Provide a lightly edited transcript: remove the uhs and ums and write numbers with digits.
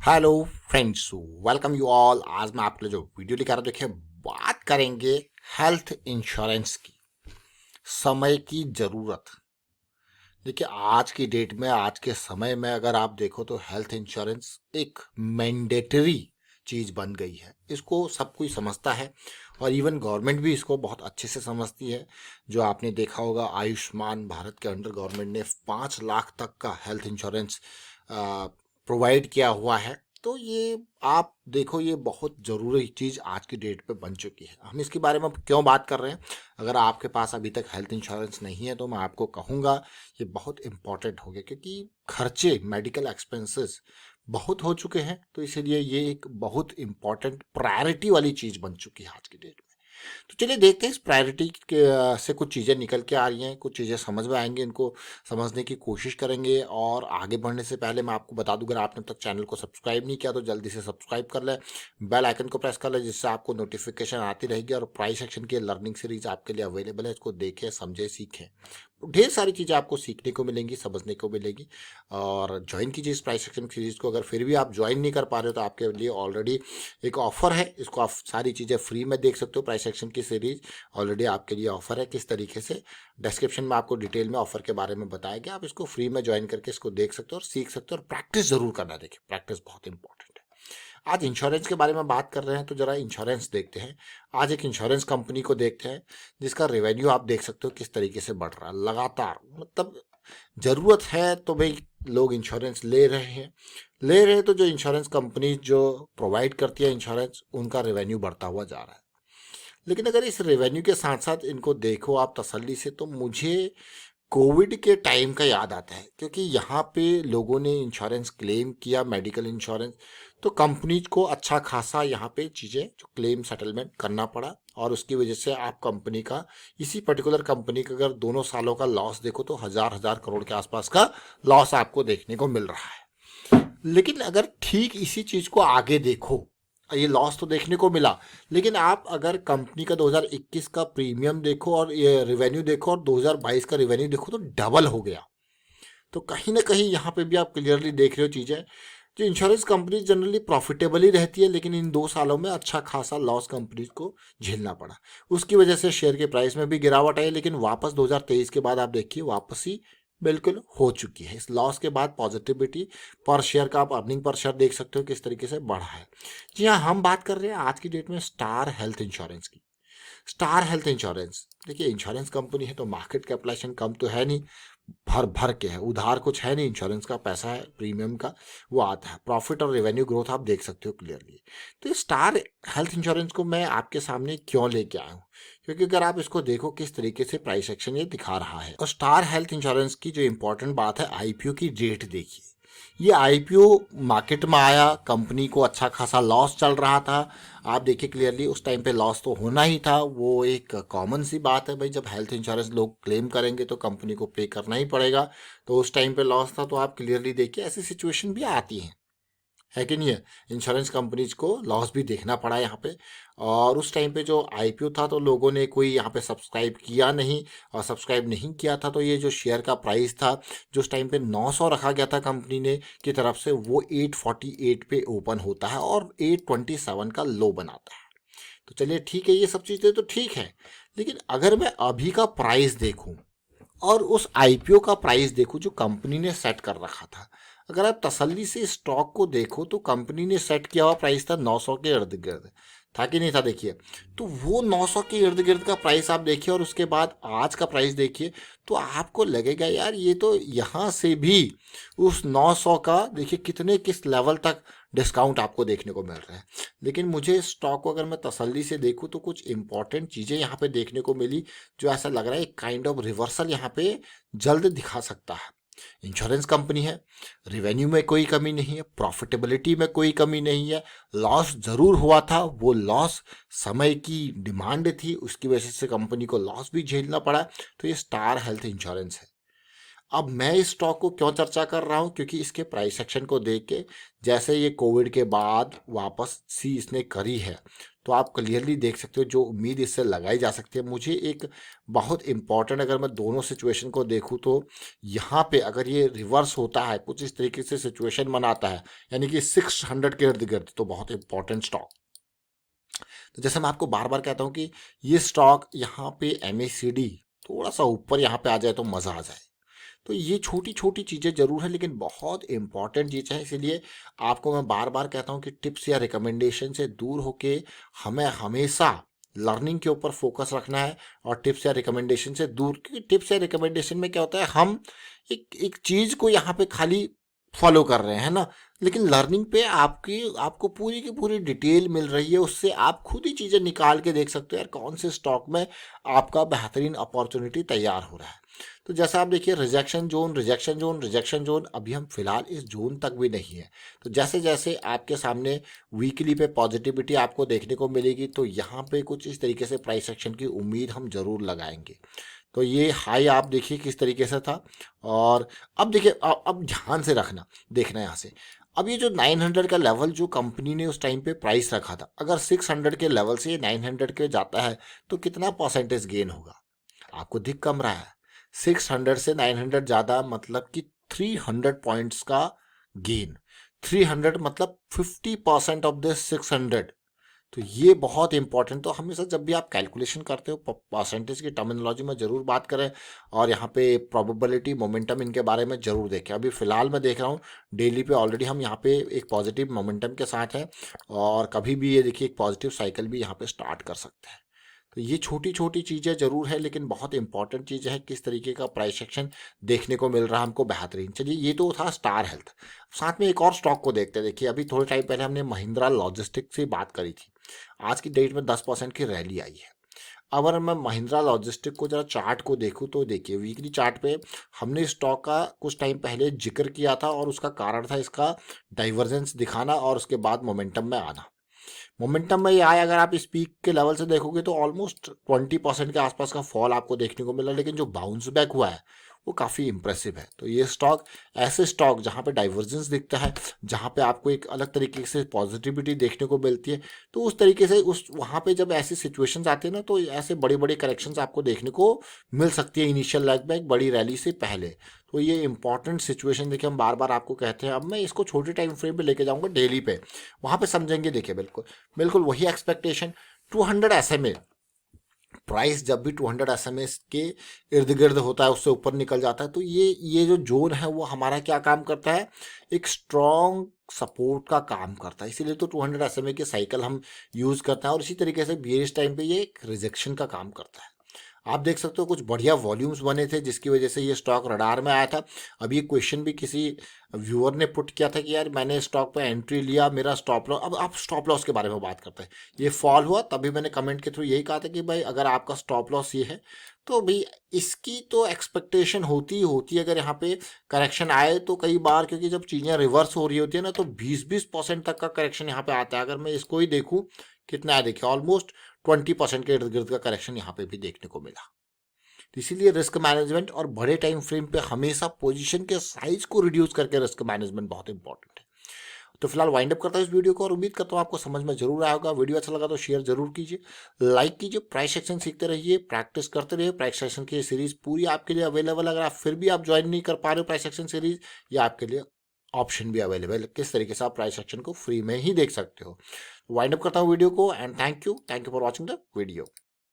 Hello friends, welcome you all. आज मैं आपके लिए जो वीडियो लेकर आ रहा हूं, देखिए बात करेंगे हेल्थ इंश्योरेंस की। समय की ज़रूरत। देखिए आज की डेट में, आज के समय में अगर आप देखो तो हेल्थ इंश्योरेंस एक मैंडेटरी चीज़ बन गई है। इसको सब कोई समझता है और इवन गवर्नमेंट भी इसको बहुत अच्छे से समझती है। जो आपने देखा होगा, आयुष्मान भारत के अंडर गवर्नमेंट ने 5 लाख तक का हेल्थ इंश्योरेंस प्रोवाइड किया हुआ है। तो ये आप देखो, ये बहुत ज़रूरी चीज़ आज की डेट पे बन चुकी है। हम इसके बारे में क्यों बात कर रहे हैं? अगर आपके पास अभी तक हेल्थ इंश्योरेंस नहीं है तो मैं आपको कहूँगा ये बहुत इम्पॉर्टेंट हो गया, क्योंकि खर्चे, मेडिकल एक्सपेंसेस बहुत हो चुके हैं। तो इसीलिए ये एक बहुत इम्पॉर्टेंट प्रायोरिटी वाली चीज़ बन चुकी है आज की डेट में। तो चलिए देखते हैं इस प्रायोरिटी के से कुछ चीज़ें निकल के आ रही हैं, कुछ चीज़ें समझ में आएंगी, इनको समझने की कोशिश करेंगे। और आगे बढ़ने से पहले मैं आपको बता दूं, अगर आपने अब तक चैनल को सब्सक्राइब नहीं किया तो जल्दी से सब्सक्राइब कर लें, बेल आइकन को प्रेस कर लें, जिससे आपको नोटिफिकेशन आती रहेगी। और प्राइस सेक्शन की लर्निंग सीरीज आपके लिए अवेलेबल है, इसको देखें, समझें, सीखें। ढेर सारी चीज़ें आपको सीखने को मिलेंगी, समझने को मिलेगी। और ज्वाइन कीजिए इस प्राइस सेक्शन सीरीज को। अगर फिर भी आप ज्वाइन नहीं कर पा रहे हो तो आपके लिए ऑलरेडी एक ऑफर है, इसको आप सारी चीज़ें फ्री में देख सकते हो। प्राइस सेक्शन की सीरीज ऑलरेडी आपके लिए ऑफर है। किस तरीके से, डिस्क्रिप्शन में आपको डिटेल में ऑफर के बारे में बताया गया। आप इसको फ्री में ज्वाइन करके इसको देख सकते हो और सीख सकते हो। और प्रैक्टिस जरूर करना, देखिए प्रैक्टिस बहुत इंपॉर्टेंट है। आज इंश्योरेंस के बारे में बात कर रहे हैं तो जरा इंश्योरेंस देखते हैं। आज एक इंश्योरेंस कंपनी को देखते हैं जिसका रेवेन्यू आप देख सकते हो किस तरीके से बढ़ रहा है लगातार। मतलब जरूरत है तो भाई लोग इंश्योरेंस ले रहे हैं। तो जो इंश्योरेंस कंपनी जो प्रोवाइड करती है इंश्योरेंस, उनका रेवेन्यू बढ़ता हुआ जा रहा है। लेकिन अगर इस रेवेन्यू के साथ साथ इनको देखो आप तसल्ली से, तो मुझे कोविड के टाइम का याद आता है। क्योंकि यहाँ पे लोगों ने इंश्योरेंस क्लेम किया, मेडिकल इंश्योरेंस, तो कंपनीज को अच्छा खासा यहाँ पे चीज़ें जो क्लेम सेटलमेंट करना पड़ा। और उसकी वजह से आप कंपनी का, इसी पर्टिकुलर कंपनी का अगर दोनों सालों का लॉस देखो तो हजार हजार करोड़ के आसपास का लॉस आपको देखने को मिल रहा है। लेकिन अगर ठीक इसी चीज को आगे देखो, ये लॉस तो देखने को मिला, लेकिन आप अगर कंपनी का 2021 का प्रीमियम देखो और ये रेवेन्यू देखो और 2022 का रेवेन्यू देखो तो डबल हो गया। तो कहीं ना कहीं यहाँ पे भी आप क्लियरली देख रहे हो चीजें। जो इंश्योरेंस कंपनी जनरली प्रॉफिटेबल ही रहती है, लेकिन इन 2 सालों में अच्छा खासा लॉस कंपनीज को झेलना पड़ा। उसकी वजह से शेयर के प्राइस में भी गिरावट आई। लेकिन वापस 2023 के बाद आप देखिए वापसी बिल्कुल हो चुकी है। इस लॉस के बाद पॉजिटिविटी पर शेयर का, आप अर्निंग पर शेयर देख सकते हो किस तरीके से बढ़ा है। जी हाँ, हम बात कर रहे हैं आज की डेट में स्टार हेल्थ इंश्योरेंस की। स्टार हेल्थ इंश्योरेंस, देखिए इंश्योरेंस कंपनी है तो मार्केट कैपिटलाइजेशन कम तो है नहीं, भर भर के है, उधार कुछ है नहीं। इंश्योरेंस का पैसा है, प्रीमियम का वो आता है। प्रॉफिट और रेवेन्यू ग्रोथ आप देख सकते हो क्लियरली। तो ये स्टार हेल्थ इंश्योरेंस को मैं आपके सामने क्यों लेके आया हूँ? क्योंकि अगर आप इसको देखो किस तरीके से प्राइस एक्शन ये दिखा रहा है। और स्टार हेल्थ इंश्योरेंस की जो इंपॉर्टेंट बात है, आईपीओ की डेट देखिए। ये आईपीओ मार्केट में आया, कंपनी को अच्छा खासा लॉस चल रहा था। आप देखिए क्लियरली उस टाइम पे लॉस तो होना ही था, वो एक कॉमन सी बात है भाई। जब हेल्थ इंश्योरेंस लोग क्लेम करेंगे तो कंपनी को पे करना ही पड़ेगा। तो उस टाइम पे लॉस था, तो आप क्लियरली देखिए ऐसी सिचुएशन भी आती है कि नहीं है। इंश्योरेंस कंपनीज को लॉस भी देखना पड़ा यहाँ पे। और उस टाइम पे जो आईपीओ था तो लोगों ने कोई यहाँ पे सब्सक्राइब किया नहीं। और सब्सक्राइब नहीं किया था तो ये जो शेयर का प्राइस था, जो उस टाइम पे 900 रखा गया था कंपनी ने की तरफ से, वो 848 पे ओपन होता है और 827 का लो बनाता है। तो चलिए ठीक है, ये सब चीज़ें तो ठीक है। लेकिन अगर मैं अभी का प्राइस देखूं और उस आईपीओ का प्राइस देखो जो कंपनी ने सेट कर रखा था, अगर आप तसल्ली से स्टॉक को देखो तो कंपनी ने सेट किया हुआ प्राइस था 900 के इर्द गिर्द, था कि नहीं था? देखिए, तो वो 900 के इर्द गिर्द का प्राइस आप देखिए और उसके बाद आज का प्राइस देखिए, तो आपको लगेगा यार ये तो यहाँ से भी उस 900 का देखिए कितने किस लेवल तक डिस्काउंट आपको देखने को मिल रहा है। लेकिन मुझे स्टॉक को अगर मैं तसल्ली से देखूं तो कुछ इंपॉर्टेंट चीज़ें यहाँ पे देखने को मिली, जो ऐसा लग रहा है एक काइंड ऑफ रिवर्सल यहाँ पे जल्द दिखा सकता है। इंश्योरेंस कंपनी है, रेवेन्यू में कोई कमी नहीं है, प्रॉफिटेबिलिटी में कोई कमी नहीं है। लॉस जरूर हुआ था, वो लॉस समय की डिमांड थी, उसकी वजह से कंपनी को लॉस भी झेलना पड़ा। तो ये स्टार हेल्थ इंश्योरेंस है। अब मैं इस स्टॉक को क्यों चर्चा कर रहा हूं, क्योंकि इसके प्राइस एक्शन को देख के जैसे ये कोविड के बाद वापस सी इसने करी है, तो आप क्लियरली देख सकते हो जो उम्मीद इससे लगाई जा सकती है। मुझे एक बहुत इंपॉर्टेंट, अगर मैं दोनों सिचुएशन को देखूं तो यहाँ पे अगर ये रिवर्स होता है, कुछ इस तरीके से सिचुएशन बनाता है, यानी कि 600 के इर्द गिर्द, तो बहुत इंपॉर्टेंट स्टॉक। तो जैसे मैं आपको बार बार कहता हूँ कि ये स्टॉक यहाँ पे MACD थोड़ा सा ऊपर यहाँ पे आ जाए तो मज़ा आ जाए। तो ये छोटी छोटी चीज़ें जरूर है, लेकिन बहुत इंपॉर्टेंट चीज़ है। इसीलिए आपको मैं बार बार कहता हूँ कि टिप्स या रिकमेंडेशन से दूर होके हमें हमेशा लर्निंग के ऊपर फोकस रखना है, और टिप्स या रिकमेंडेशन से दूर, क्योंकि टिप्स या रिकमेंडेशन में क्या होता है, हम एक एक चीज़ को यहाँ पे खाली फॉलो कर रहे हैं ना, लेकिन लर्निंग पे आपको पूरी की पूरी डिटेल मिल रही है। उससे आप खुद ही चीज़ें निकाल के देख सकते हो यार कौन से स्टॉक में आपका बेहतरीन अपॉर्चुनिटी तैयार हो रहा है। तो जैसा आप देखिए, rejection zone, rejection zone, rejection zone, अभी हम फिलहाल इस जोन तक भी नहीं है। तो जैसे जैसे आपके सामने वीकली पे पॉजिटिविटी आपको देखने को मिलेगी, तो यहाँ पे कुछ इस तरीके से प्राइस एक्शन की उम्मीद हम जरूर लगाएंगे। तो ये हाई आप देखिए किस तरीके से था, और अब देखिए, अब ध्यान से रखना, देखना यहाँ से, अब ये जो 900 का लेवल जो कंपनी ने उस टाइम पे प्राइस रखा था, अगर 600 के लेवल से ये 900 के जाता है तो कितना परसेंटेज गेन होगा, आपको दिख कम रहा है। 600 से 900 ज़्यादा मतलब कि 300 पॉइंट्स का गेन। 300 मतलब 50% ऑफ दिस 600। तो ये बहुत इंपॉर्टेंट। तो हमेशा जब भी आप कैलकुलेशन करते हो परसेंटेज की टर्मिनोलॉजी में ज़रूर बात करें, और यहाँ पे प्रोबेबिलिटी, मोमेंटम, इनके बारे में ज़रूर देखें। अभी फ़िलहाल मैं देख रहा हूँ डेली पे ऑलरेडी हम यहाँ पे एक पॉजिटिव मोमेंटम के साथ हैं, और कभी भी ये देखिए एक पॉजिटिव साइकिल भी यहाँ पे स्टार्ट कर सकते हैं। तो ये छोटी छोटी चीज़ें ज़रूर है, लेकिन बहुत इंपॉर्टेंट चीज़ है किस तरीके का प्राइस एक्शन देखने को मिल रहा है हमको बेहतरीन। चलिए, ये तो था स्टार हेल्थ। साथ में एक और स्टॉक को देखते हैं। देखिए, अभी थोड़े टाइम पहले हमने महिंद्रा लॉजिस्टिक्स से बात करी थी, आज की डेट में 10% की रैली आई है। अगर मैं महिंद्रा लॉजिस्टिक को जरा चार्ट को देखूं तो देखिए, वीकली चार्ट पे हमने स्टॉक का कुछ टाइम पहले जिक्र किया था, और उसका कारण था इसका डाइवर्जेंस दिखाना और उसके बाद मोमेंटम में आना। मोमेंटम में ये आया, अगर आप इस पीक के लेवल से देखोगे तो ऑलमोस्ट 20% के आसपास का फॉल आपको देखने को मिला, लेकिन जो बाउंस बैक हुआ है वो काफ़ी इंप्रेसिव है। तो ये स्टॉक, ऐसे स्टॉक जहाँ पे डाइवर्जेंस दिखता है, जहाँ पे आपको एक अलग तरीके से पॉजिटिविटी देखने को मिलती है, तो उस तरीके से उस वहाँ पे जब ऐसी सिचुएशंस आती है ना, तो ऐसे बड़े बड़े करेक्शंस आपको देखने को मिल सकती है इनिशियल लेग में एक बड़ी रैली से पहले। तो ये इंपॉर्टेंट सिचुएशन देखिए, हम बार बार आपको कहते हैं। अब मैं इसको छोटे टाइम फ्रेम पे लेके जाऊंगा डेली पे, वहाँ पे समझेंगे। देखिए, बिल्कुल बिल्कुल वही एक्सपेक्टेशन। 200 SMA प्राइस जब भी 200 SMA के इर्द गिर्द होता है, उससे ऊपर निकल जाता है, तो ये जो जोन है वो हमारा क्या काम करता है, एक स्ट्रॉन्ग सपोर्ट का काम करता है। इसीलिए तो 200 SMA की साइकिल हम यूज़ करते हैं, और इसी तरीके से बेरिश टाइम पे ये एक रिजेक्शन का काम करता है। आप देख सकते हो कुछ बढ़िया वॉल्यूम्स बने थे, जिसकी वजह से ये स्टॉक रडार में आया था। अभी ये क्वेश्चन भी किसी व्यूअर ने पुट किया था कि यार मैंने स्टॉक पे एंट्री लिया, मेरा स्टॉप लॉस। अब आप स्टॉप लॉस के बारे में बात करते हैं, ये फॉल हुआ, तभी मैंने कमेंट के थ्रू यही कहा था कि भाई अगर आपका स्टॉप लॉस ये है, तो भाई इसकी तो एक्सपेक्टेशन होती ही होती है। अगर यहाँ पे करेक्शन आए तो कई बार, क्योंकि जब चीज़ें रिवर्स हो रही होती है ना, तो 20% तक का करेक्शन यहाँ पे आता है। अगर मैं इसको ही देखूँ, कितना है देखिए, ऑलमोस्ट 20% के इर्द गिर्द का करेक्शन यहाँ पे भी देखने को मिला। तो इसीलिए रिस्क मैनेजमेंट और बड़े टाइम फ्रेम पे हमेशा पोजीशन के साइज को रिड्यूस करके रिस्क मैनेजमेंट बहुत इंपॉर्टेंट है। तो फिलहाल वाइंड अप करता हूँ इस वीडियो को, और उम्मीद करता हूँ आपको समझ में जरूर आया होगा। वीडियो अच्छा लगा तो शेयर जरूर कीजिए, लाइक कीजिए, प्राइस सेक्शन सीखते रहिए, प्रैक्टिस करते रहिए। प्राइस सेक्शन की सीरीज पूरी आपके लिए अवेलेबल। अगर आप फिर भी आप ज्वाइन नहीं कर पा रहे हो प्राइस सेक्शन सीरीज, या आपके लिए ऑप्शन भी अवेलेबल है किस तरीके से आप प्राइस सेक्शन को फ्री में ही देख सकते हो। वाइंड अप करता हूँ वीडियो को, and thank you for watching the video.